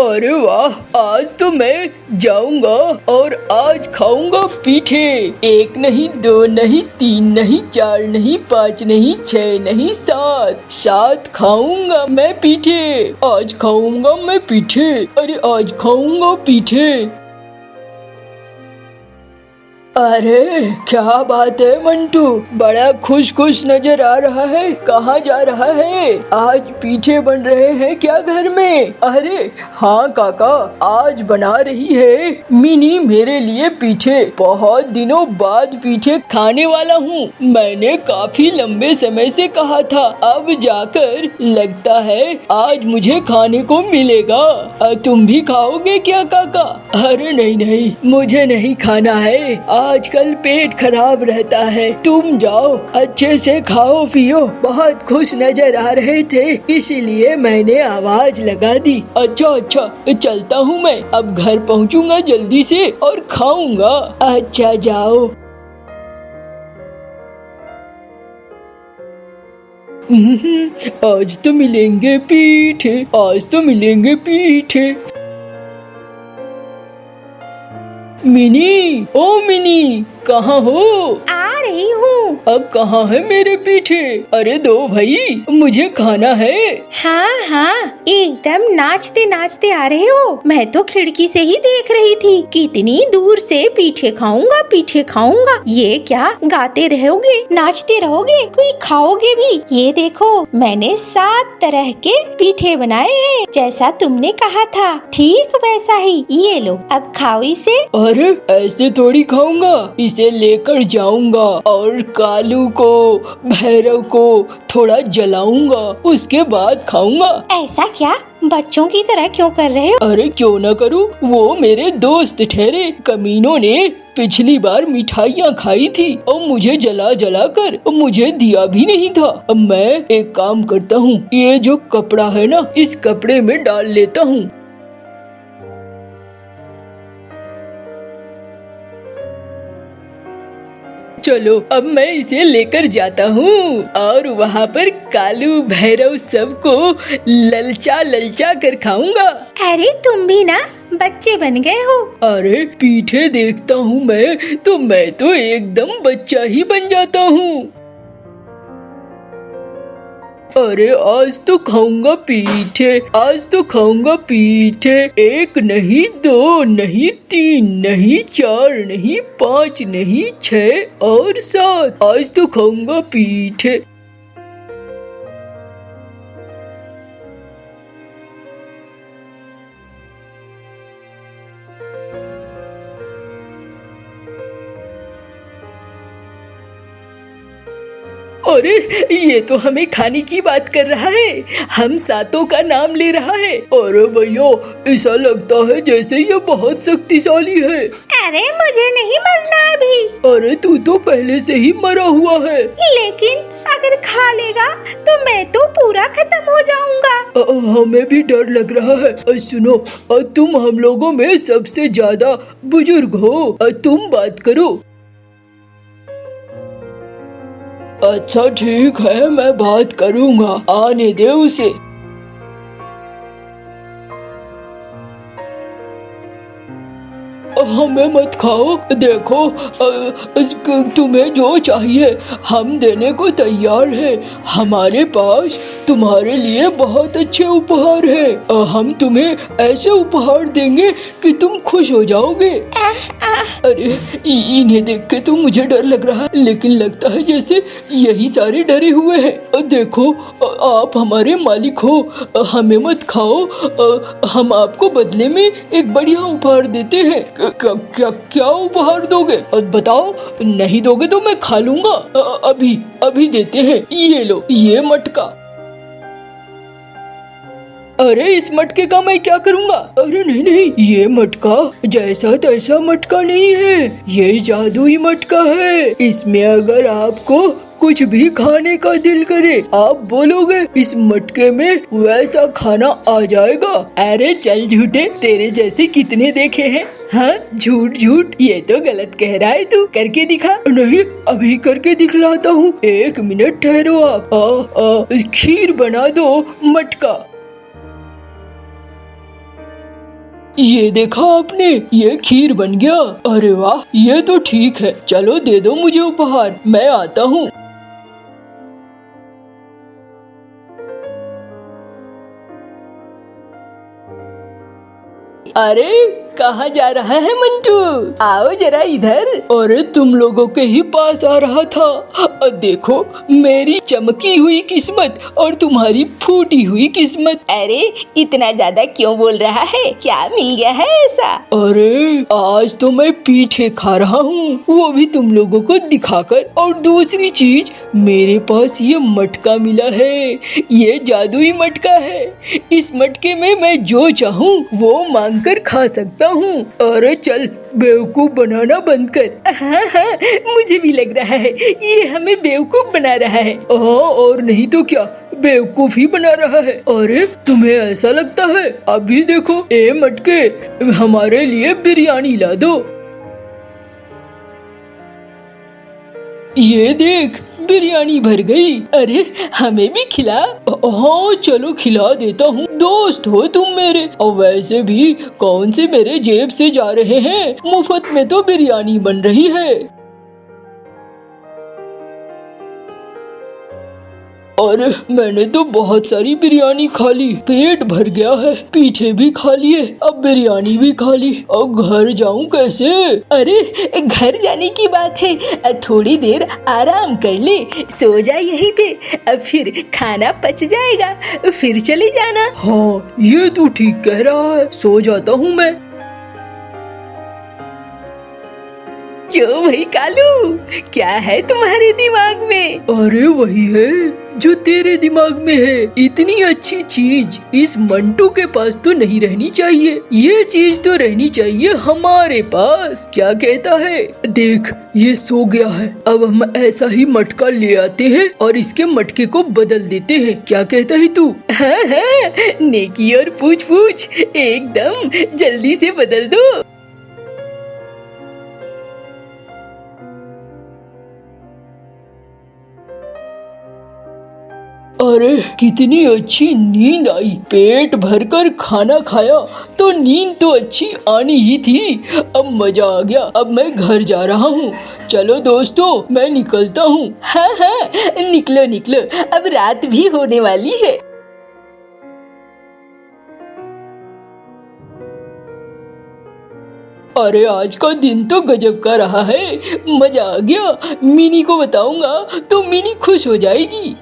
अरे वाह, आज तो मैं जाऊंगा और आज खाऊंगा पीठे। 1 नहीं, 2 नहीं, 3 नहीं, 4 नहीं, 5 नहीं, 6 नहीं, 7 खाऊंगा मैं पीठे। आज खाऊंगा मैं पीठे। अरे आज खाऊंगा पीठे। अरे क्या बात है मंटू, बड़ा खुश खुश नजर आ रहा है। कहाँ जा रहा है? आज पीठे बन रहे हैं क्या घर में? अरे हाँ काका, आज बना रही है मिनी मेरे लिए पीठे। बहुत दिनों बाद पीठे खाने वाला हूँ। मैंने काफी लंबे समय से कहा था, अब जाकर लगता है आज मुझे खाने को मिलेगा। तुम भी खाओगे क्या काका? अरे नहीं नहीं, मुझे नहीं खाना है। आजकल पेट खराब रहता है। तुम जाओ, अच्छे से खाओ पियो। बहुत खुश नजर आ रहे थे, इसीलिए मैंने आवाज लगा दी। अच्छा, चलता हूँ मैं। अब घर पहुँचूंगा जल्दी से और खाऊंगा। अच्छा जाओ। आज तो मिलेंगे पीठे, आज तो मिलेंगे पीठे। मिनी, ओ मिनी, कहाँ हो? आ रही हूँ। अब कहाँ है मेरे पीठे? अरे दो भाई, मुझे खाना है। हाँ, एकदम नाचते नाचते आ रहे हो। मैं तो खिड़की से ही देख रही थी, कितनी दूर से पीठे खाऊंगा पीठे खाऊंगा। ये क्या गाते रहोगे, नाचते रहोगे, कोई खाओगे भी? ये देखो, मैंने 7 तरह के पीठे बनाए हैं, जैसा तुमने कहा था, ठीक वैसा ही। ये लो, अब खाओ इसे। अरे ऐसे थोड़ी खाऊंगा, इसे लेकर जाऊंगा और कालू को, भैरव को थोड़ा जलाऊंगा, उसके बाद खाऊंगा। ऐसा क्या? बच्चों की तरह क्यों कर रहे हो? अरे क्यों न करूं, वो मेरे दोस्त ठहरे। कमीनों ने पिछली बार मिठाइयाँ खाई थी और मुझे जला जला कर मुझे दिया भी नहीं था। अब मैं एक काम करता हूँ, ये जो कपड़ा है ना, इस कपड़े में डाल लेता हूँ। चलो अब मैं इसे लेकर जाता हूँ और वहाँ पर कालू भैरव सबको ललचा ललचा कर खाऊंगा। अरे तुम भी ना बच्चे बन गए हो। अरे पीठे देखता हूँ मैं तो एकदम बच्चा ही बन जाता हूँ। अरे आज तो खाऊंगा पीठे, आज तो खाऊंगा पीठे। 1 नहीं, 2 नहीं, 3 नहीं, 4 नहीं, 5 नहीं, 6 और 7, आज तो खाऊंगा पीठे। अरे ये तो हमें खाने की बात कर रहा है, हम 7 का नाम ले रहा है। अरे भैया, ऐसा लगता है जैसे ये बहुत शक्तिशाली है। अरे मुझे नहीं मरना अभी। अरे तू तो पहले से ही मरा हुआ है। लेकिन अगर खा लेगा तो मैं तो पूरा खत्म हो जाऊंगा। हमें भी डर लग रहा है। सुनो, तुम हम लोगों में सबसे ज्यादा बुजुर्ग हो, तुम बात करो। अच्छा ठीक है, मैं बात करूँगा, आने दे उसे। हमें मत खाओ, देखो तुम्हें जो चाहिए हम देने को तैयार है। हमारे पास तुम्हारे लिए बहुत अच्छे उपहार है। हम तुम्हें ऐसे उपहार देंगे कि तुम खुश हो जाओगे। अरे इन्हें देख के तो मुझे डर लग रहा है, लेकिन लगता है जैसे यही सारे डरे हुए हैं। देखो आप हमारे मालिक हो, हमें मत खाओ। हम आपको बदले में एक बढ़िया उपहार देते हैं। क्या उपहार दोगे? बताओ, नहीं दोगे तो मैं खा लूंगा। अभी देते हैं, ये लो, ये मटका। अरे इस मटके का मैं क्या करूँगा? अरे नहीं, ये मटका जैसा तैसा मटका नहीं है, ये जादुई मटका है। इसमें अगर आपको कुछ भी खाने का दिल करे, आप बोलोगे, इस मटके में वैसा खाना आ जाएगा। अरे चल झूठे, तेरे जैसे कितने देखे हैं। हाँ झूठ, ये तो गलत कह रहा है तू, करके दिखा। नहीं, अभी करके दिखलाता हूँ, 1 मिनट ठहरो आप। खीर बना दो मटका। ये देखा आपने, ये खीर बन गया। अरे वाह, ये तो ठीक है। चलो दे दो मुझे उपहार, मैं आता हूँ। अरे कहाँ जा रहा है मंटू? आओ जरा इधर। अरे तुम लोगों के ही पास आ रहा था। देखो मेरी चमकी हुई किस्मत और तुम्हारी फूटी हुई किस्मत। अरे इतना ज्यादा क्यों बोल रहा है? क्या मिल गया है ऐसा? अरे आज तो मैं पीठे खा रहा हूँ, वो भी तुम लोगों को दिखाकर। और दूसरी चीज, मेरे पास ये मटका मिला है। ये जादुई मटका है। इस मटके में मैं जो चाहूँ वो मांग कर खा सकता हूँ। अरे चल, बेवकूफ बनाना बंद कर। हाँ, मुझे भी लग रहा है ये हमें बेवकूफ बना रहा है। और नहीं तो क्या, बेवकूफ ही बना रहा है। अरे तुम्हें ऐसा लगता है? अभी देखो, ए मटके, हमारे लिए बिरयानी ला दो। ये देख, बिरयानी भर गई। अरे हमें भी खिला। हाँ चलो खिला देता हूँ, दोस्त हो तुम मेरे। और वैसे भी कौन से मेरे जेब से जा रहे हैं, मुफ्त में तो बिरयानी बन रही है। और मैंने तो बहुत सारी बिरयानी खा ली, पेट भर गया है। पीठे भी खा लिए, अब बिरयानी भी खा ली। अब घर जाऊं कैसे? अरे घर जाने की बात है, थोड़ी देर आराम कर ले, सो जा यहीं पे। अब फिर खाना पच जाएगा, फिर चले जाना। हाँ ये तू ठीक कह रहा है, सो जाता हूँ मैं। क्यों भाई कालू, क्या है तुम्हारे दिमाग में? अरे वही है जो तेरे दिमाग में है। इतनी अच्छी चीज इस मंटू के पास तो नहीं रहनी चाहिए। ये चीज तो रहनी चाहिए हमारे पास। क्या कहता है? देख, ये सो गया है। अब हम ऐसा ही मटका ले आते हैं और इसके मटके को बदल देते हैं। क्या कहता है तू? हाँ हाँ, नेकी और पूछ पूछ, एकदम जल्दी से बदल दो। अरे कितनी अच्छी नींद आई। पेट भरकर खाना खाया तो नींद तो अच्छी आनी ही थी। अब मजा आ गया। अब मैं घर जा रहा हूँ। चलो दोस्तों, मैं निकलता हूँ। हाँ हाँ, निकलो निकलो, अब रात भी होने वाली है। अरे आज का दिन तो गजब का रहा है, मजा आ गया। मिनी को बताऊंगा तो मिनी खुश हो जाएगी।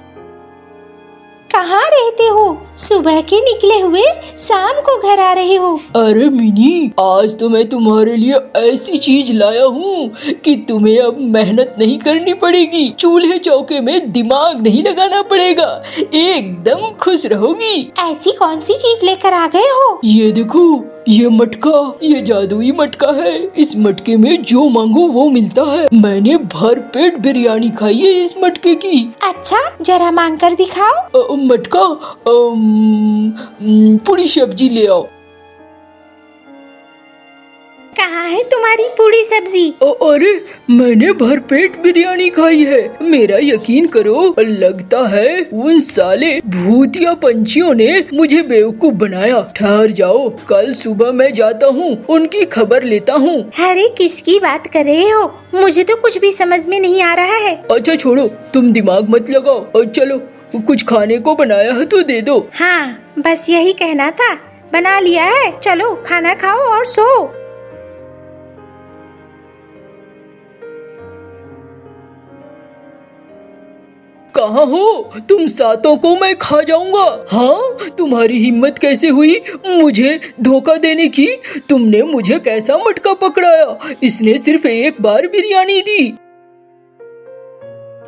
कहाँ रहते हो? सुबह के निकले हुए शाम को घर आ रहे हो। अरे मिनी, आज तो मैं तुम्हारे लिए ऐसी चीज लाया हूँ कि तुम्हें अब मेहनत नहीं करनी पड़ेगी। चूल्हे चौके में दिमाग नहीं लगाना पड़ेगा। एकदम खुश रहोगी। ऐसी कौन सी चीज लेकर आ गए हो? ये देखो, ये मटका, ये जादुई मटका है। इस मटके में जो मांगो वो मिलता है। मैंने भर पेट बिरयानी खाई है इस मटके की। अच्छा, जरा मांग कर दिखाओ। मटका, पूरी सब्जी ले आओ। कहाँ है तुम्हारी पूरी सब्जी? अरे मैंने भर पेट बिरयानी खाई है। मेरा यकीन करो, लगता है उन साले भूतिया पंछियों ने मुझे बेवकूफ बनाया। ठहर जाओ, कल सुबह मैं जाता हूँ, उनकी खबर लेता हूँ। अरे किसकी बात कर रहे हो? मुझे तो कुछ भी समझ में नहीं आ रहा है। अच्छा छोड़ो, तुम दिमाग मत लगाओ और चलो, कुछ खाने को बनाया है तो दे दो। हाँ, बस यही कहना था, बना लिया है। चलो खाना खाओ और सो। कहाँ हो तुम? सातों को मैं खा जाऊंगा। हाँ, तुम्हारी हिम्मत कैसे हुई मुझे धोखा देने की? तुमने मुझे कैसा मटका पकड़ाया? इसने सिर्फ एक बार बिरयानी दी।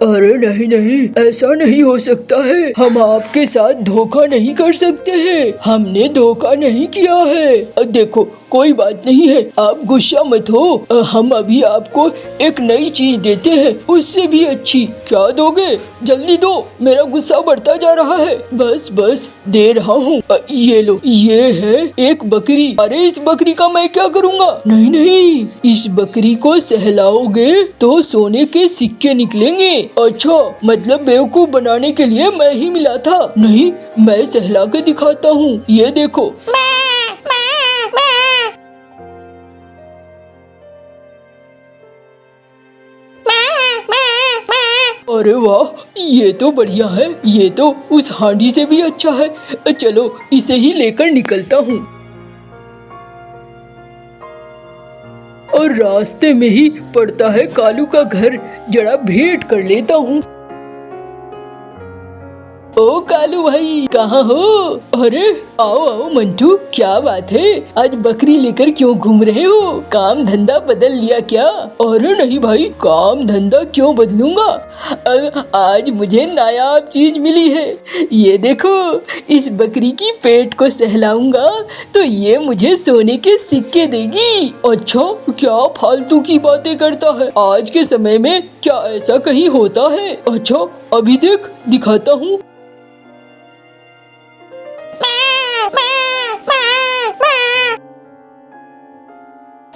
अरे नहीं नहीं, ऐसा नहीं हो सकता है। हम आपके साथ धोखा नहीं कर सकते हैं। हमने धोखा नहीं किया है। देखो, कोई बात नहीं है, आप गुस्सा मत हो। हम अभी आपको एक नई चीज देते हैं, उससे भी अच्छी। क्या दोगे? जल्दी दो, मेरा गुस्सा बढ़ता जा रहा है। बस बस दे रहा हूँ। ये लो, ये है एक बकरी। अरे इस बकरी का मैं क्या करूँगा? नहीं नहीं, इस बकरी को सहलाओगे तो सोने के सिक्के निकलेंगे। अच्छा, मतलब बेवकूफ बनाने के लिए मैं ही मिला था? नहीं, मैं सहला के दिखाता हूँ। ये देखो। अरे वाह, ये तो बढ़िया है, ये तो उस हांडी से भी अच्छा है। चलो इसे ही लेकर निकलता हूँ। और रास्ते में ही पड़ता है कालू का घर, जरा भेंट कर लेता हूँ। ओ कालू भाई, कहाँ हो? अरे आओ आओ मंटू, क्या बात है, आज बकरी लेकर क्यों घूम रहे हो? काम धंधा बदल लिया क्या? अरे नहीं भाई, काम धंधा क्यों बदलूंगा, आज मुझे नायाब चीज मिली है। ये देखो, इस बकरी की पेट को सहलाऊंगा तो ये मुझे सोने के सिक्के देगी। अच्छा, क्या फालतू की बातें करता है, आज के समय में क्या ऐसा कहीं होता है? अच्छा अभी देख, दिखाता हूँ।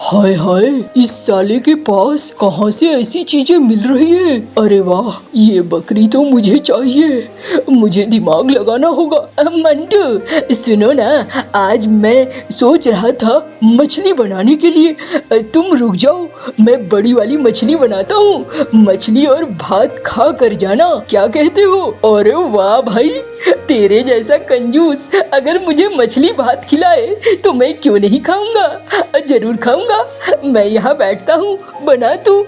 हाय हाय, इस साले के पास कहाँ से ऐसी चीजें मिल रही है? अरे वाह, ये बकरी तो मुझे चाहिए, मुझे दिमाग लगाना होगा। मंटू सुनो ना, आज मैं सोच रहा था मछली बनाने के लिए। तुम रुक जाओ, मैं बड़ी वाली मछली बनाता हूँ, मछली और भात खा कर जाना, क्या कहते हो? अरे वाह भाई, तेरे जैसा कंजूस अगर मुझे मछली भात खिलाए तो मैं क्यों नहीं खाऊंगा, जरूर खाऊंगा। मैं यहाँ बैठता हूँ, बना तू।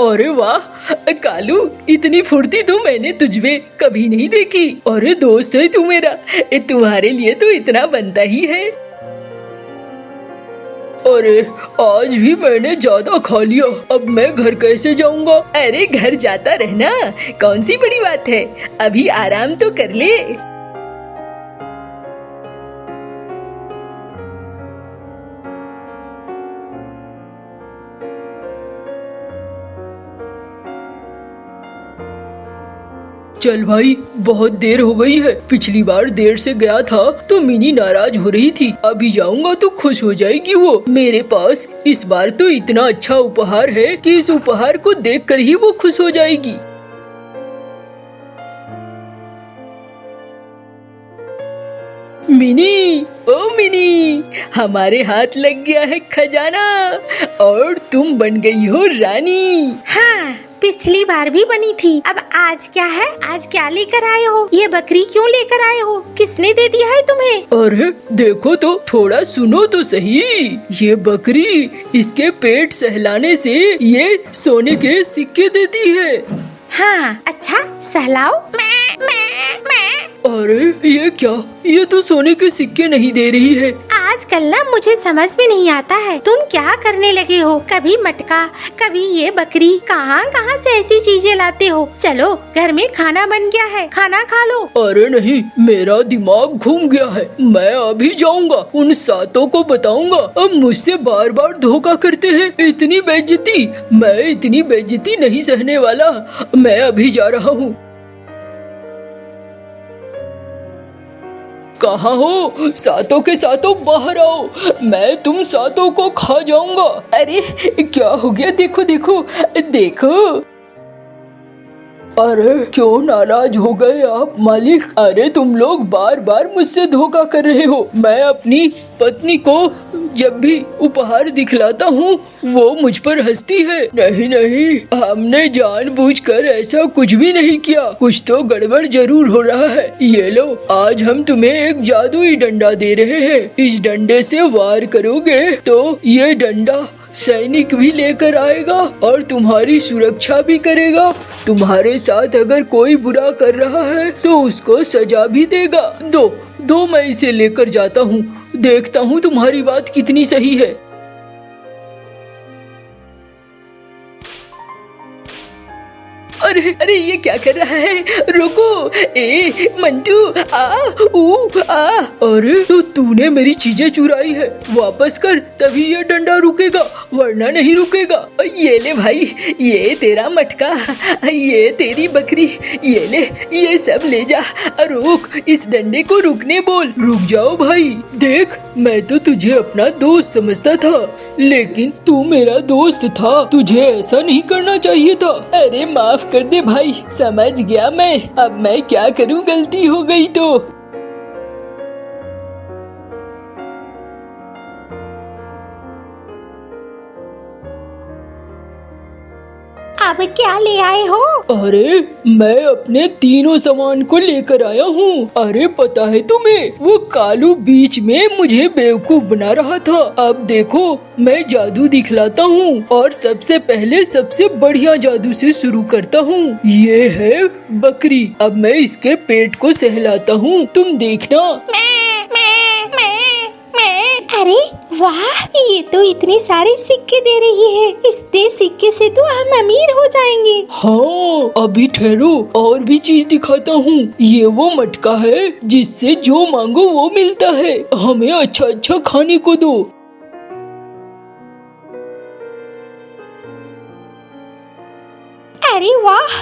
अरे वाह कालू, इतनी फुर्ती तो मैंने तुझमें कभी नहीं देखी। अरे दोस्त है तू मेरा, तुम्हारे लिए तो इतना बनता ही है। अरे आज भी मैंने ज्यादा खा लिया, अब मैं घर कैसे जाऊंगा? अरे घर जाता रहना, कौन सी बड़ी बात है, अभी आराम तो कर ले। चल भाई, बहुत देर हो गई है, पिछली बार देर से गया था तो मिनी नाराज हो रही थी, अभी जाऊंगा तो खुश हो जाएगी वो। मेरे पास इस बार तो इतना अच्छा उपहार है कि इस उपहार को देखकर ही वो खुश हो जाएगी। मिनी, ओ मिनी, हमारे हाथ लग गया है खजाना और तुम बन गई हो रानी। हाँ, पिछली बार भी बनी थी, अब आज क्या है? आज क्या लेकर आए हो? ये बकरी क्यों लेकर आए हो? किसने दे दिया है तुम्हें? अरे देखो तो, थोड़ा सुनो तो सही। ये बकरी इसके पेट सहलाने से ये सोने के सिक्के देती है। हाँ, अच्छा सहलाओ। अरे ये क्या, ये तो सोने के सिक्के नहीं दे रही है। आजकल ना मुझे समझ में नहीं आता है, तुम क्या करने लगे हो? कभी मटका, कभी ये बकरी, कहाँ कहाँ से ऐसी चीजें लाते हो? चलो घर में खाना बन गया है, खाना खा लो। अरे नहीं, मेरा दिमाग घूम गया है, मैं अभी जाऊंगा, उन सातों को बताऊंगा अब मुझसे बार बार धोखा करते हैं। इतनी बेइज्जती, मैं इतनी बेइज्जती नहीं सहने वाला, मैं अभी जा रहा हूँ। कहाँ हो? सातों के सातों बाहर आओ, मैं तुम सातों को खा जाऊंगा। अरे क्या हो गया? देखो देखो देखो। अरे क्यों नाराज हो गए आप मालिक? अरे तुम लोग बार बार मुझसे धोखा कर रहे हो। मैं अपनी पत्नी को जब भी उपहार दिखलाता हूँ वो मुझ पर हंसती है। नहीं नहीं, हमने जानबूझकर ऐसा कुछ भी नहीं किया, कुछ तो गड़बड़ जरूर हो रहा है। ये लो, आज हम तुम्हें एक जादुई डंडा दे रहे हैं, इस डंडे से वार करोगे तो ये डंडा सैनिक भी लेकर आएगा और तुम्हारी सुरक्षा भी करेगा। तुम्हारे साथ अगर कोई बुरा कर रहा है तो उसको सजा भी देगा। दो मैं इसे लेकर जाता हूँ, देखता हूँ तुम्हारी बात कितनी सही है। अरे अरे ये क्या कर रहा है? रुको, ए मंटू, अरे तो तूने मेरी चीजें चुराई है, वापस कर, तभी ये डंडा रुकेगा, वरना नहीं रुकेगा। ये ले भाई, ये तेरा मटका, ये तेरी बकरी, ये ले, ये सब ले जा। रुक, इस डंडे को रुकने बोल। रुक जाओ भाई, देख मैं तो तुझे अपना दोस्त समझता था, लेकिन तू मेरा दोस्त था, तुझे ऐसा नहीं करना चाहिए था। अरे माफ कर दे भाई, समझ गया मैं, अब मैं क्या करूं, गलती हो गई तो। अब क्या ले आए हो? अरे मैं अपने तीनों सामान को लेकर आया हूँ। अरे पता है तुम्हें, वो कालू बीच में मुझे बेवकूफ बना रहा था। अब देखो मैं जादू दिखलाता हूँ और सबसे पहले सबसे बढ़िया जादू से शुरू करता हूँ। ये है बकरी। अब मैं इसके पेट को सहलाता हूँ, तुम देखना। अरे वाह, ये तो इतने सारे सिक्के दे रही है। इतने सिक्के से तो हम अमीर हो जाएंगे। हाँ अभी ठहरो, और भी चीज दिखाता हूँ। ये वो मटका है जिससे जो मांगो वो मिलता है। हमें अच्छा अच्छा खाने को दो। अरे वाह,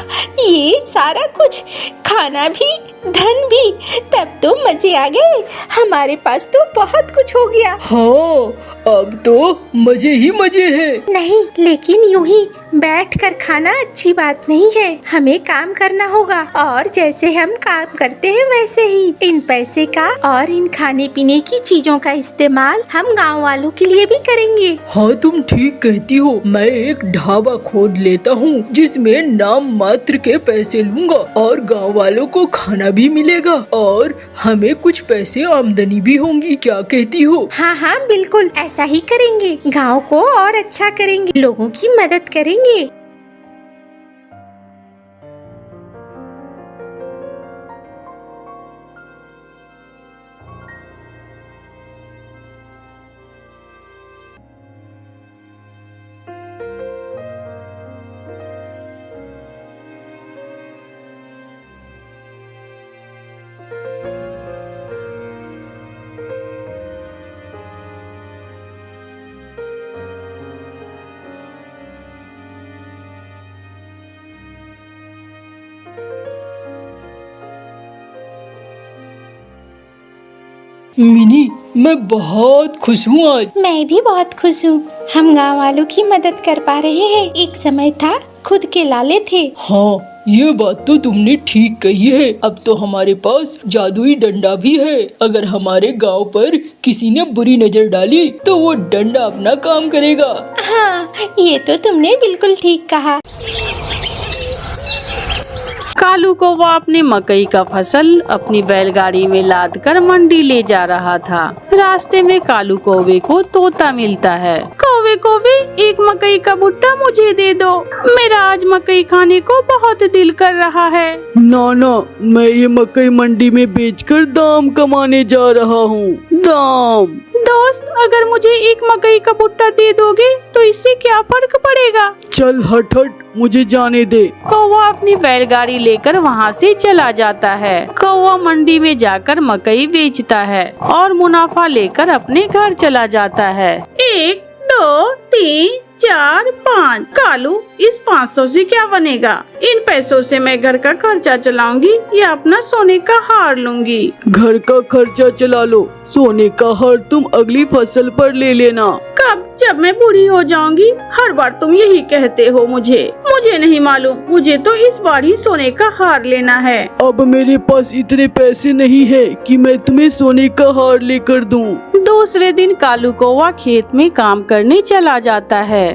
ये सारा कुछ, खाना भी धन भी, तब तो मजे आ गए। हमारे पास तो बहुत कुछ हो गया। हाँ अब तो मजे ही मजे हैं। नहीं, लेकिन यूं ही बैठकर खाना अच्छी बात नहीं है। हमें काम करना होगा, और जैसे हम काम करते हैं वैसे ही इन पैसे का और इन खाने पीने की चीजों का इस्तेमाल हम गांव वालों के लिए भी करेंगे। हाँ तुम ठीक कहती हो। मैं एक ढाबा खोद लेता हूँ जिसमें नाम मात्र के पैसे लूंगा और गांव वालों को खाना भी मिलेगा और हमें कुछ पैसे आमदनी भी होंगी। क्या कहती हो? हाँ हाँ बिल्कुल, ऐसा ही करेंगे। गांव को और अच्छा करेंगे, लोगों की मदद करेंगे। मिनी मैं बहुत खुश हूँ आज। मैं भी बहुत खुश हूँ। हम गांव वालों की मदद कर पा रहे हैं। एक समय था खुद के लाले थे। हाँ ये बात तो तुमने ठीक कही है। अब तो हमारे पास जादुई डंडा भी है। अगर हमारे गांव पर किसी ने बुरी नजर डाली तो वो डंडा अपना काम करेगा। हाँ ये तो तुमने बिल्कुल ठीक कहा। कालू कौवा अपनी मकई का फसल अपनी बैलगाड़ी में लादकर मंडी ले जा रहा था। रास्ते में कालू कौवे को तोता मिलता है। कौवे कौवे, एक मकई का भुट्टा मुझे दे दो, मेरा आज मकई खाने को बहुत दिल कर रहा है। नाना मैं ये मकई मंडी में बेचकर दाम कमाने जा रहा हूँ। दाम? दोस्त, अगर मुझे एक मकई का भुट्टा दे दोगे तो इससे क्या फर्क पड़ेगा? चल हट हट, मुझे जाने दे। कौवा अपनी बैलगाड़ी लेकर वहाँ से चला जाता है। कौवा मंडी में जाकर मकई बेचता है और मुनाफा लेकर अपने घर चला जाता है। 1 2 3 4 5। कालू, इस 500 से क्या बनेगा? इन पैसों से मैं घर का खर्चा चलाऊंगी या अपना सोने का हार लूंगी। घर का खर्चा चला लो, सोने का हार तुम अगली फसल पर ले लेना। कब? जब मैं बूढ़ी हो जाऊंगी। हर बार तुम यही कहते हो। मुझे नहीं मालूम, मुझे तो इस बार ही सोने का हार लेना है। अब मेरे पास इतने पैसे नहीं है कि मैं तुम्हें सोने का हार लेकर दूं। दूसरे दिन कालू कौवा खेत में काम करने चला जाता है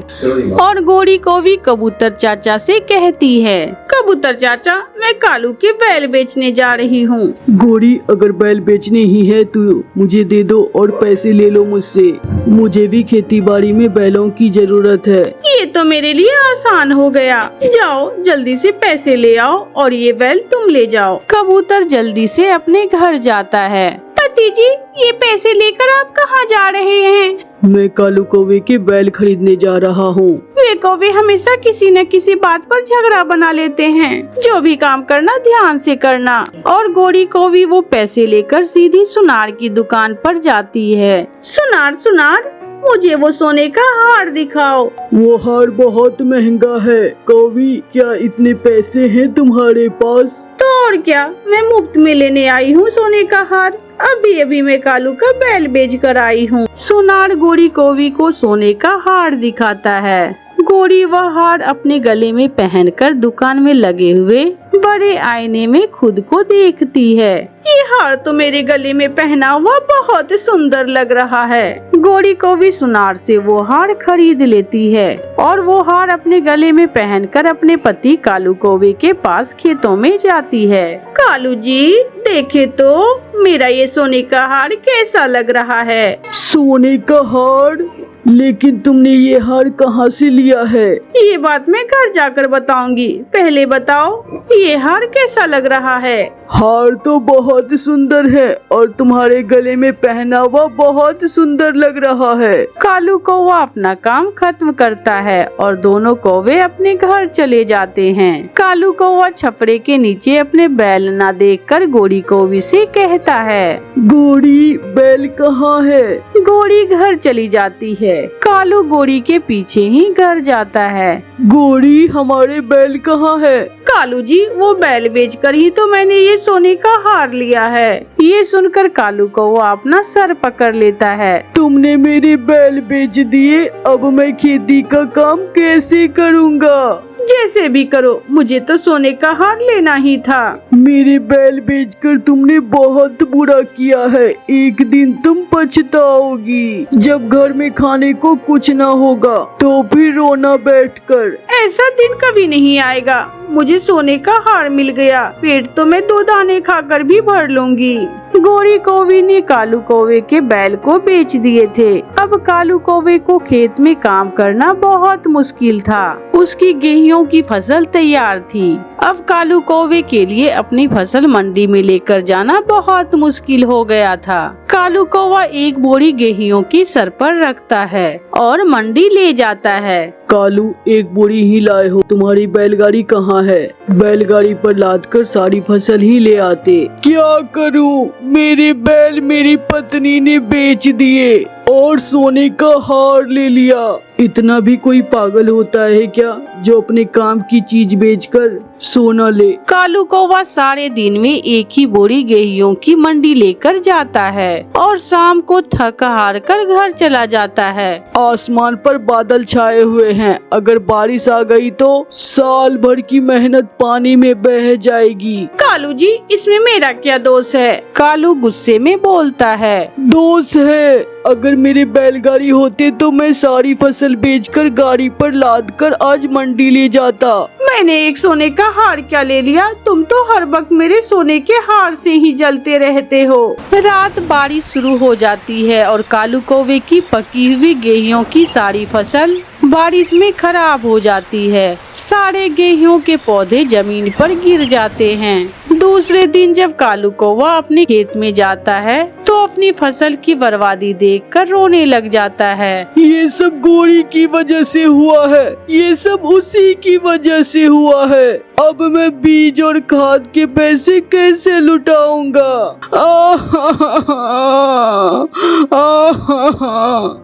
और गोरी कौवी कबूतर चाचा से कहती है, कबूतर चाचा, मैं कालू के बैल बेचने जा रही हूँ। गोरी, अगर बैल बेचने ही है तो मुझे दे दो और पैसे ले लो मुझसे। मुझे भी खेती बाड़ी में बैलों की जरूरत है। ये तो मेरे लिए आसान हो गया। जाओ जल्दी से पैसे ले आओ और ये बैल तुम ले जाओ। कबूतर जल्दी से अपने घर जाता है। पति जी, ये पैसे लेकर आप कहाँ जा रहे हैं? मैं कालू कौवे के बैल खरीदने जा रहा हूँ। वे कौवे हमेशा किसी न किसी बात पर झगड़ा बना लेते हैं। जो भी काम करना ध्यान से करना। और गोरी कौवी वो पैसे लेकर सीधी सुनार की दुकान पर जाती है। सुनार सुनार, मुझे वो सोने का हार दिखाओ। वो हार बहुत महंगा है। कौवी, क्या इतने पैसे हैं तुम्हारे पास? तो और क्या, मैं मुफ्त में लेने आई हूँ सोने का हार। अभी अभी मैं कालू का बैल बेच कर आई हूँ। सुनार गोरी कौवी को सोने का हार दिखाता है। गोरी वह हार अपने गले में पहनकर दुकान में लगे हुए बड़े आईने में खुद को देखती है। ये हार तो मेरे गले में पहना हुआ बहुत सुंदर लग रहा है। गौरी कौवी सुनार से वो हार खरीद लेती है और वो हार अपने गले में पहनकर अपने पति कालू कौवे के पास खेतों में जाती है। कालू जी देखे तो मेरा ये सोने का हार कैसा लग रहा है। सोने का हार? लेकिन तुमने ये हार कहाँ से लिया है? ये बात मैं घर जाकर बताऊंगी, पहले बताओ ये हार कैसा लग रहा है। हार तो बहुत सुंदर है और तुम्हारे गले में पहना हुआ बहुत सुंदर लग रहा है। कालू कौवा अपना काम खत्म करता है और दोनों कौवे अपने घर चले जाते हैं। कालू कौवा छपड़े के नीचे अपने बैल न देखकर गौरी कौवी से कहता है, गौरी बैल कहाँ है? गौरी घर चली जाती है। कालू गौरी के पीछे ही घर जाता है। गौरी हमारे बैल कहाँ है? कालू जी वो बैल बेचकर ही तो मैंने ये सोने का हार लिया है। ये सुनकर कालू कौवा अपना सर पकड़ लेता है। तुमने मेरे बैल बेच दिए, अब मैं खेती का काम कैसे करूँगा? जैसे भी करो, मुझे तो सोने का हार लेना ही था। मेरे बैल बेचकर तुमने बहुत बुरा किया है। एक दिन तुम पछताओगी। जब घर में खाने को कुछ न होगा तो फिर रोना बैठकर। ऐसा दिन कभी नहीं आएगा। मुझे सोने का हार मिल गया, पेट तो मैं 2 दाने खाकर भी भर लूंगी। गौरी कौवी ने कालू कौवे के बैल को बेच दिए थे। अब कालू कौवे को खेत में काम करना बहुत मुश्किल था। उसकी गेहूं की फसल तैयार थी। अब कालू कौवे के लिए अपनी फसल मंडी में लेकर जाना बहुत मुश्किल हो गया था। कालू कौवा एक बोरी गेहूं की सर पर रखता है और मंडी ले जाता है। कालू एक बोरी ही लाए हो, तुम्हारी बैलगाड़ी कहाँ है? बैलगाड़ी पर लाद कर सारी फसल ही ले आते। क्या करूँ, मेरे बैल मेरी पत्नी ने बेच दिए और सोने का हार ले लिया। इतना भी कोई पागल होता है क्या जो अपने काम की चीज बेचकर सोना ले? कालू कौवा सारे दिन में एक ही बोरी गेहूं की मंडी लेकर जाता है और शाम को थक हार कर घर चला जाता है। आसमान पर बादल छाए हुए हैं, अगर बारिश आ गई तो साल भर की मेहनत पानी में बह जाएगी। कालू जी इसमें मेरा क्या दोष है? कालू गुस्से में बोलता है। दोष है, अगर मेरे बैलगाड़ी होते तो मैं सारी फसल बेचकर गाड़ी पर लादकर आज मंडी ले जाता। मैंने एक सोने का हार क्या ले लिया? तुम तो हर वक्त मेरे सोने के हार से ही जलते रहते हो। रात बारिश शुरू हो जाती है और कालू कौवे की पकी हुई गेहूं की सारी फसल बारिश में खराब हो जाती है। सारे गेहूं के पौधे जमीन पर गिर जाते हैं। दूसरे दिन जब कालू कौवा अपने खेत में जाता है तो अपनी फसल की बर्बादी देखकर रोने लग जाता है। ये सब गौरी की वजह से हुआ है, ये सब उसी की वजह से हुआ है। अब मैं बीज और खाद के पैसे कैसे लुटाऊंगा?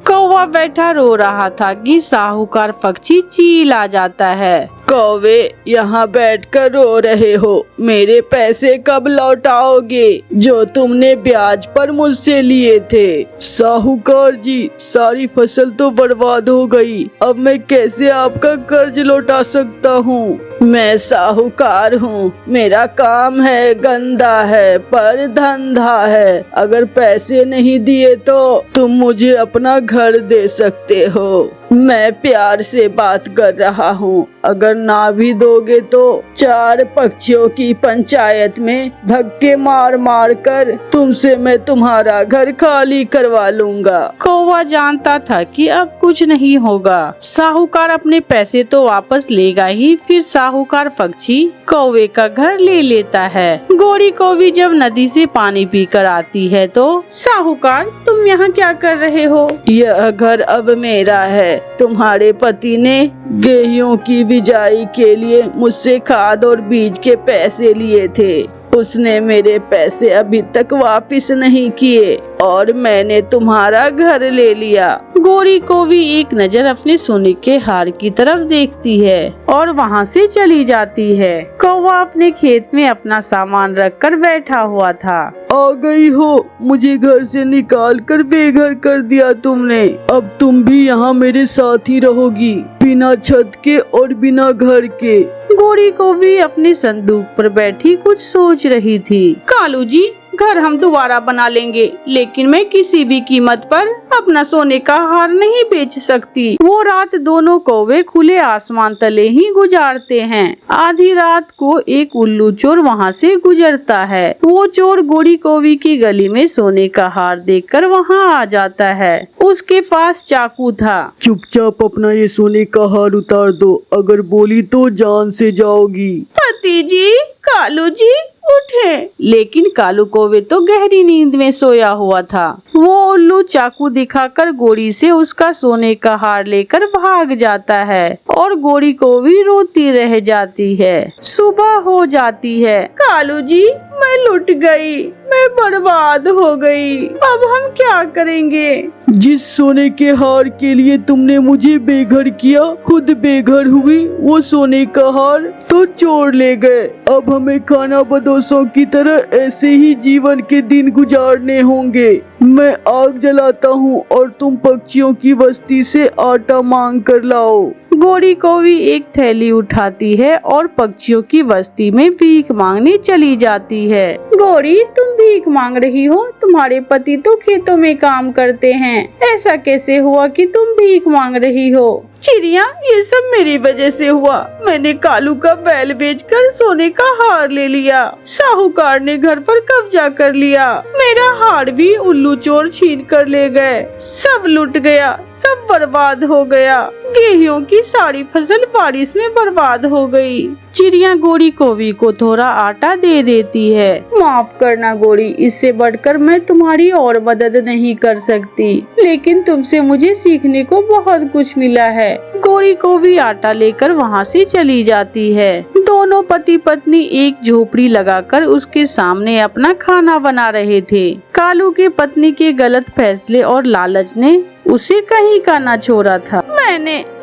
कौवा बैठा रो रहा था कि साहूकार पक्षी चील आ जाता है। कौवे यहाँ बैठकर रो रहे हो, मेरे पैसे कब लौटाओगे जो तुमने ब्याज पर मुझसे लिए थे? साहूकार जी, सारी फसल तो बर्बाद हो गई, अब मैं कैसे आपका कर्ज लौटा सकता हूँ? मैं साहूकार हूँ, मेरा काम है गंदा है पर धंधा है। अगर पैसे नहीं दिए तो तुम मुझे अपना घर दे सकते हो। मैं प्यार से बात कर रहा हूँ, अगर ना भी दोगे तो 4 पक्षियों की पंचायत में धक्के मार मार कर तुमसे मैं तुम्हारा घर खाली करवा लूंगा। कौवा जानता था कि अब कुछ नहीं होगा। साहूकार अपने पैसे तो वापस लेगा ही, फिर साहूकार पक्षी कौवे का घर ले लेता है। गौरी कौवी जब नदी से पानी पीकर आती है तो, साहूकार तुम यहाँ क्या कर रहे हो? यह घर अब मेरा है। तुम्हारे पति ने गेहूं की बिजाई के लिए मुझसे खाद और बीज के पैसे लिए थे। उसने मेरे पैसे अभी तक वापस नहीं किए और मैंने तुम्हारा घर ले लिया। गोरी कौवी एक नजर अपने सोने के हार की तरफ देखती है और वहाँ से चली जाती है। कौवा अपने खेत में अपना सामान रखकर बैठा हुआ था। आ गई हो, मुझे घर से निकाल कर बेघर कर दिया तुमने। अब तुम भी यहाँ मेरे साथ ही रहोगी, बिना छत के और बिना घर के। गोरी कौवी अपने संदूक पर बैठी कुछ सोच रही थी। कालू जी, घर हम दोबारा बना लेंगे, लेकिन मैं किसी भी कीमत पर अपना सोने का हार नहीं बेच सकती। वो रात दोनों कौवे खुले आसमान तले ही गुजारते हैं। आधी रात को एक उल्लू चोर वहाँ से गुजरता है। वो चोर गोरी कौवी की गली में सोने का हार देखकर वहाँ आ जाता है। उसके पास चाकू था। चुपचाप अपना ये सोने का हार उतार दो, अगर बोली तो जान से जाओगी। पति जी, कालू जी उठे। लेकिन कालू कौवे तो गहरी नींद में सोया हुआ था। वो उल्लू चाकू दिखाकर गोरी से उसका सोने का हार लेकर भाग जाता है और गोरी कौवी रोती रह जाती है। सुबह हो जाती है। कालू जी, मैं लुट गई, मैं बर्बाद हो गई, अब हम क्या करेंगे? जिस सोने के हार के लिए तुमने मुझे बेघर किया, खुद बेघर हुई। वो सोने का हार तो चोर ले गए। अब हमें खाना बदोशों की तरह ऐसे ही जीवन के दिन गुजारने होंगे। मैं आग जलाता हूँ और तुम पक्षियों की बस्ती से आटा मांग कर लाओ। गोरी कौवी एक थैली उठाती है और पक्षियों की बस्ती में भीख मांगने चली जाती है। गोरी, तुम भीख मांग रही हो? तुम्हारे पति तो खेतों में काम करते हैं, ऐसा कैसे हुआ कि तुम भीख मांग रही हो? चिड़िया, ये सब मेरी वजह से हुआ। मैंने कालू का बैल बेचकर सोने का हार ले लिया। साहूकार ने घर पर कब्जा कर लिया। मेरा हार भी उल्लू चोर छीन कर ले गए। सब लुट गया, सब बर्बाद हो गया। गेहूं की सारी फसल बारिश में बर्बाद हो गई। चिड़िया गोरी कौवी को थोड़ा आटा दे देती है। माफ करना गोरी, इससे बढ़कर मैं तुम्हारी और मदद नहीं कर सकती, लेकिन तुमसे मुझे सीखने को बहुत कुछ मिला है। गोरी कौवी आटा लेकर वहाँ से चली जाती है। दोनों पति पत्नी एक झोपड़ी लगाकर उसके सामने अपना खाना बना रहे थे। कालू के पत्नी के गलत फैसले और लालच ने उसे कहीं का न छोड़ा था।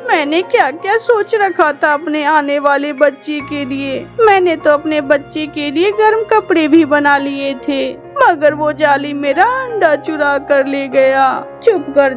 मैंने क्या क्या सोच रखा था अपने आने वाले बच्चे के लिए। मैंने तो अपने बच्चे के लिए गर्म कपड़े भी बना लिए थे, मगर वो जाली मेरा अंडा चुरा कर ले गया। चुप कर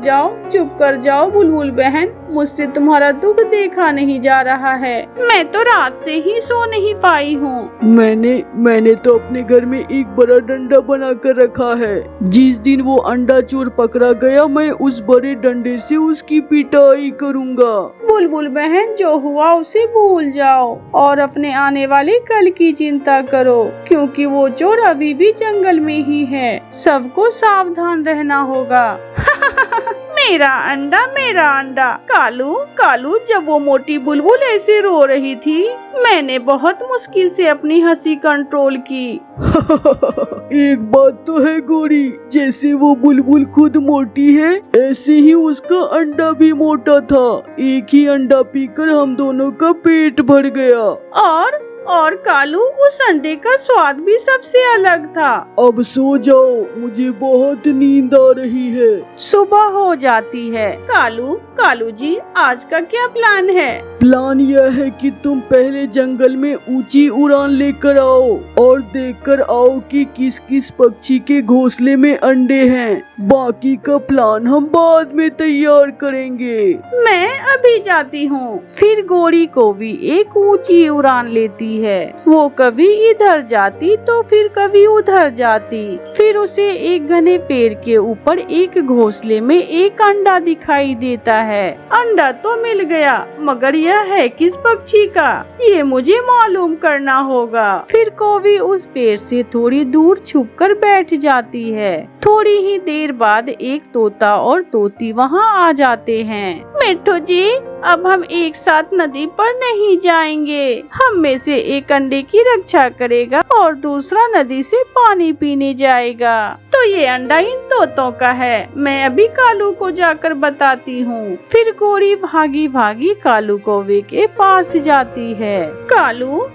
जाओ बुलबुल बहन, मुझसे तुम्हारा दुख देखा नहीं जा रहा है। मैं तो रात से ही सो नहीं पाई हूँ। मैंने तो अपने घर में एक बड़ा डंडा बना कर रखा है। जिस दिन वो अंडा चोर पकड़ा गया, मैं उस बड़े डंडे से उसकी पिटाई करूँगा। बुलबुल बहन, जो हुआ उसे भूल जाओ और अपने आने वाले कल की चिंता करो, क्योंकि वो चोर अभी भी जंगल में ही है। सबको सावधान रहना होगा। मेरा अंडा। कालू, जब वो मोटी बुलबुल ऐसे रो रही थी, मैंने बहुत मुश्किल से अपनी हंसी कंट्रोल की। एक बात तो है गोरी, जैसे वो बुलबुल खुद मोटी है, ऐसे ही उसका अंडा भी मोटा था। एक ही अंडा पीकर हम दोनों का पेट भर गया। और कालू, उस अंडे का स्वाद भी सबसे अलग था। अब सो जाओ, मुझे बहुत नींद आ रही है। सुबह हो जाती है। कालू जी, आज का क्या प्लान है? प्लान यह है कि तुम पहले जंगल में ऊंची उड़ान लेकर आओ और देखकर आओ कि किस किस पक्षी के घोंसले में अंडे हैं। बाकी का प्लान हम बाद में तैयार करेंगे। मैं अभी जाती हूँ। फिर गोरी कौवी एक ऊंची उड़ान लेती है। वो कभी इधर जाती तो फिर कभी उधर जाती। फिर उसे एक घने पेड़ के ऊपर एक घोंसले में एक अंडा दिखाई देता है। अंडा तो मिल गया, मगर यह है किस पक्षी का, ये मुझे मालूम करना होगा। फिर कौवी उस पेड़ से थोड़ी दूर छुपकर बैठ जाती है। थोड़ी ही देर बाद एक तोता और तोती वहाँ आ जाते हैं। मिट्ठू जी, अब हम एक साथ नदी पर नहीं जाएंगे। हम में से एक अंडे की रक्षा करेगा और दूसरा नदी से पानी पीने जाएगा। तो ये अंडा इन तोतों का है। मैं अभी कालू को जाकर बताती हूँ। फिर गोरी भागी भागी कालू कौवे के पास जाती है। कालू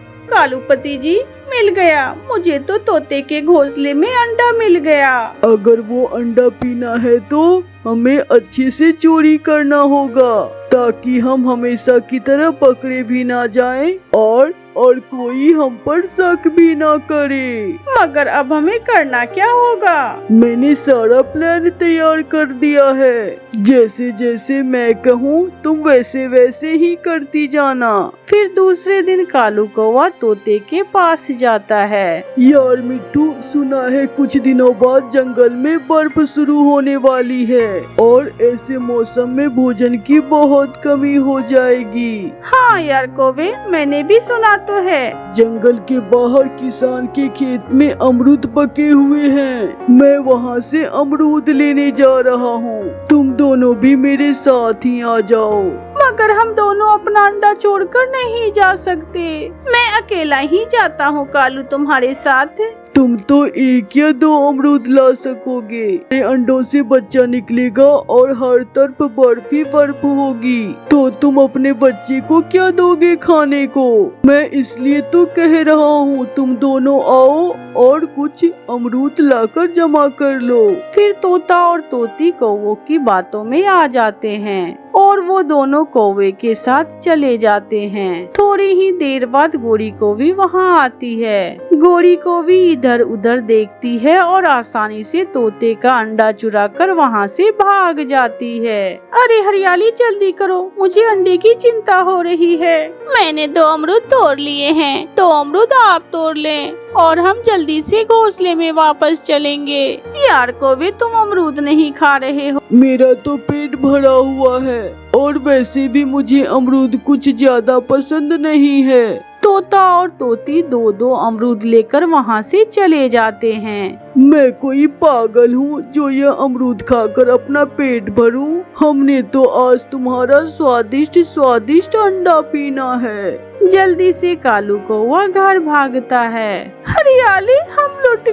पति जी, मिल गया, मुझे तो तोते के घोंसले में अंडा मिल गया। अगर वो अंडा पीना है तो हमें अच्छे से चोरी करना होगा, ताकि हम हमेशा की तरह पकड़े भी ना जाएं और कोई हम पर शक भी ना करे। मगर अब हमें करना क्या होगा? मैंने सारा प्लान तैयार कर दिया है। जैसे जैसे मैं कहूँ तुम वैसे वैसे ही करती जाना। फिर दूसरे दिन कालू कौवा तोते के पास जाता है। यार मिट्टू, सुना है कुछ दिनों बाद जंगल में बर्फ शुरू होने वाली है और ऐसे मौसम में भोजन की बहुत कमी हो जाएगी। हाँ यार कौवे, मैंने भी सुना तो है। जंगल के बाहर किसान के खेत में अमरूद पके हुए हैं। मैं वहाँ से अमरूद लेने जा रहा हूँ। तुम दोनों भी मेरे साथ ही आ जाओ। मगर हम दोनों अपना अंडा छोड़कर नहीं जा सकते। मैं अकेला ही जाता हूँ कालू तुम्हारे साथ। तुम तो 1 या 2 अमरूद ला सकोगे। मेरे अंडों से बच्चा निकलेगा और हर तरफ बर्फ ही बर्फ होगी, तो तुम अपने बच्चे को क्या दोगे खाने को? मैं इसलिए तो कह रहा हूँ तुम दोनों आओ और कुछ अमरूद लाकर जमा कर लो। फिर तोता और तोती कौवों की बातों में आ जाते हैं और वो दोनों कौवे के साथ चले जाते हैं। थोड़ी ही देर बाद गोरी कौवी वहाँ आती है। गोरी कौवी इधर उधर देखती है और आसानी से तोते का अंडा चुरा कर वहाँ से भाग जाती है। अरे हरियाली, जल्दी करो, मुझे अंडे की चिंता हो रही है। मैंने 2 अमरूद तोड़ लिए हैं, 2 अमरूद आप तोड़ लें और हम जल्दी से घोंसले में वापस चलेंगे। यार कौवे, तुम अमरूद नहीं खा रहे हो। मेरा तो पेट भरा हुआ है और वैसे भी मुझे अमरूद कुछ ज्यादा पसंद नहीं है। तोता और तोती 2-2 अमरूद लेकर वहाँ से चले जाते हैं। मैं कोई पागल हूँ जो यह अमरूद खाकर अपना पेट भरूं? हमने तो आज तुम्हारा स्वादिष्ट स्वादिष्ट अंडा पीना है। जल्दी से कालू कौवा घर भागता है। हरियाली, हम लुट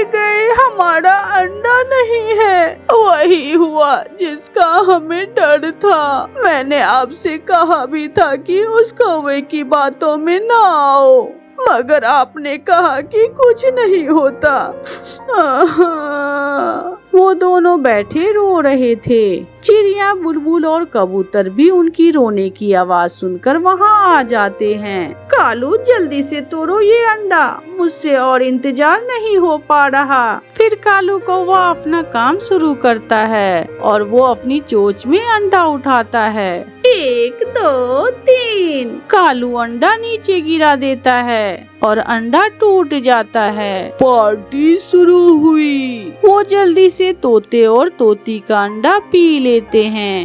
गए, हमारा अंडा नहीं है। वही हुआ जिसका हमें डर था। मैंने आपसे कहा भी था कि उस कौवे की बातों में ना आओ, मगर आपने कहा कि कुछ नहीं होता। वो दोनों बैठे रो रहे थे। चिड़िया, बुलबुल और कबूतर भी उनकी रोने की आवाज सुनकर वहाँ आ जाते हैं। कालू, जल्दी से तोड़ो ये अंडा, मुझसे और इंतजार नहीं हो पा रहा। फिर कालू कौवा अपना काम शुरू करता है और वो अपनी चोंच में अंडा उठाता है। 1, 2, 3। कालू अंडा नीचे गिरा देता है और अंडा टूट जाता है। पार्टी शुरू हुई। वो जल्दी से तोते और तोती का अंडा पी लेते हैं।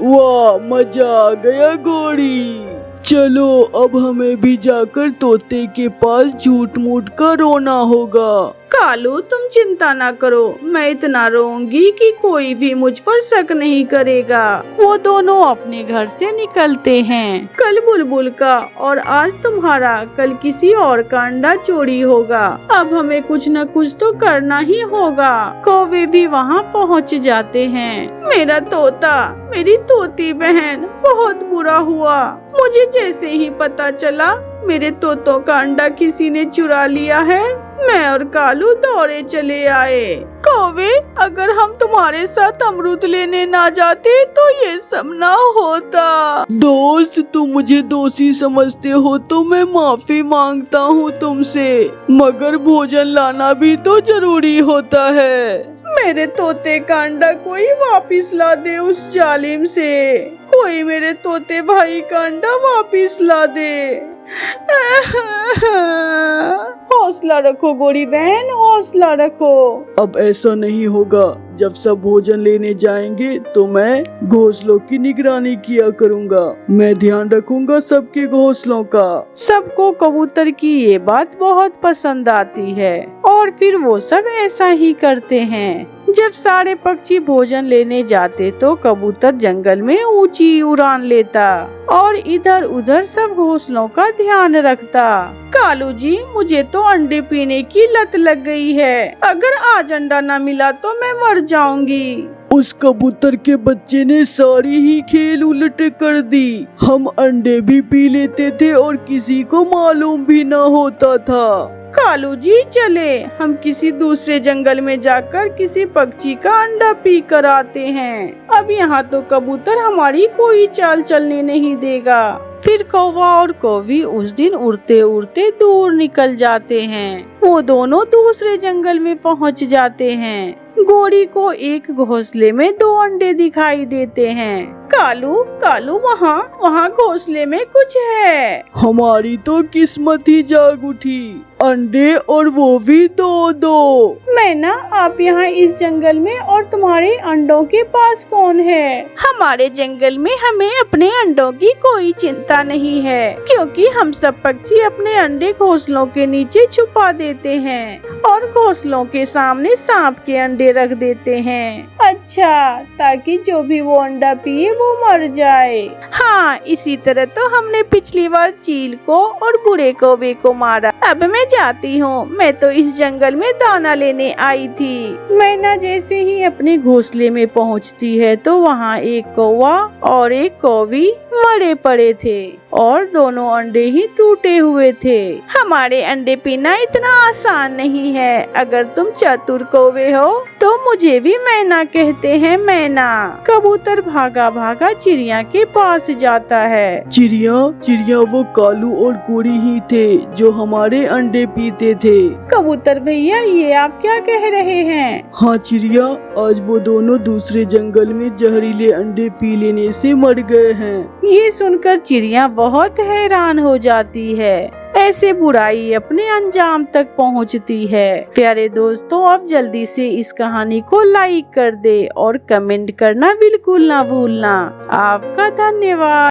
वाह, मजा आ गया गोरी। चलो अब हमें भी जाकर तोते के पास झूठ मूठ का रोना होगा। कालू, तुम चिंता ना करो, मैं इतना रोऊंगी कि कोई भी मुझ पर शक नहीं करेगा। वो दोनों अपने घर से निकलते हैं। कल बुलबुल का और आज तुम्हारा, कल किसी और का अंडा चोरी होगा। अब हमें कुछ न कुछ तो करना ही होगा। कौवे भी वहाँ पहुँच जाते हैं। मेरा तोता, मेरी तोती बहन, बहुत बुरा हुआ। मुझे जैसे ही पता चला मेरे तोतों का अंडा किसी ने चुरा लिया है, मैं और कालू दौड़े चले आए। कौवे, अगर हम तुम्हारे साथ अमरूद लेने ना जाते तो ये सब ना होता। दोस्त, तुम मुझे दोषी समझते हो तो मैं माफी मांगता हूँ तुमसे, मगर भोजन लाना भी तो जरूरी होता है। मेरे तोते का अंडा कोई वापिस ला दे उस जालिम से। कोई मेरे तोते भाई का अंडा वापिस ला दे। हौसला रखो गोरी बहन, हौसला रखो। अब ऐसा नहीं होगा। जब सब भोजन लेने जाएंगे तो मैं घोंसलों की निगरानी किया करूँगा। मैं ध्यान रखूंगा सबके घोंसलों का। सबको कबूतर की ये बात बहुत पसंद आती है और फिर वो सब ऐसा ही करते हैं। जब सारे पक्षी भोजन लेने जाते तो कबूतर जंगल में ऊंची उड़ान लेता और इधर उधर सब घोंसलों का ध्यान रखता। कालू जी, मुझे तो अंडे पीने की लत लग गई है। अगर आज अंडा न मिला तो मैं मर जाऊंगी। उस कबूतर के बच्चे ने सारी ही खेल उलट कर दी। हम अंडे भी पी लेते थे और किसी को मालूम भी न होता था। कालू जी चले, हम किसी दूसरे जंगल में जाकर किसी पक्षी का अंडा पी कर आते हैं। अब यहाँ तो कबूतर हमारी कोई चाल चलने नहीं देगा। फिर कौवा और कौवी उस दिन उड़ते उड़ते दूर निकल जाते हैं। वो दोनों दूसरे जंगल में पहुँच जाते हैं। गोरी को एक घोंसले में 2 अंडे दिखाई देते हैं। कालू कालू वहाँ घोंसले में कुछ है। हमारी तो किस्मत ही जाग उठी, अंडे और वो भी 2-2। मैना, आप यहाँ इस जंगल में और तुम्हारे अंडों के पास कौन है? हमारे जंगल में हमें अपने अंडों की कोई चिंता नहीं है, क्योंकि हम सब पक्षी अपने अंडे घोंसलों के नीचे छुपा देते हैं और घोंसलों के सामने सांप के अंडे रख देते हैं। अच्छा, ताकि जो भी वो अंडा पिए वो मर जाए। हाँ, इसी तरह तो हमने पिछली बार चील को और बूढ़े कौवे को मारा। अब मैं जाती हूँ, मैं तो इस जंगल में दाना लेने आई थी। मैना जैसे ही अपने घोंसले में पहुँचती है तो वहाँ एक कौवा और एक कौवी मरे पड़े थे और दोनों अंडे ही टूटे हुए थे। हमारे अंडे पीना इतना आसान नहीं है। अगर तुम चतुर कौवे हो तो मुझे भी मैना कहते हैं। मैना। कबूतर भागा भागा चिड़िया के पास जाता है। चिड़िया वो कालू और गोरी ही थे जो हमारे अंडे पीते थे। कबूतर भैया, ये आप क्या कह रहे हैं? हाँ चिड़िया, आज वो दोनों दूसरे जंगल में जहरीले अंडे पी लेने से मर गए हैं। ये सुनकर चिड़िया बहुत हैरान हो जाती है। ऐसे बुराई अपने अंजाम तक पहुंचती है। प्यारे दोस्तों, आप जल्दी से इस कहानी को लाइक कर दे और कमेंट करना बिल्कुल ना भूलना। आपका धन्यवाद।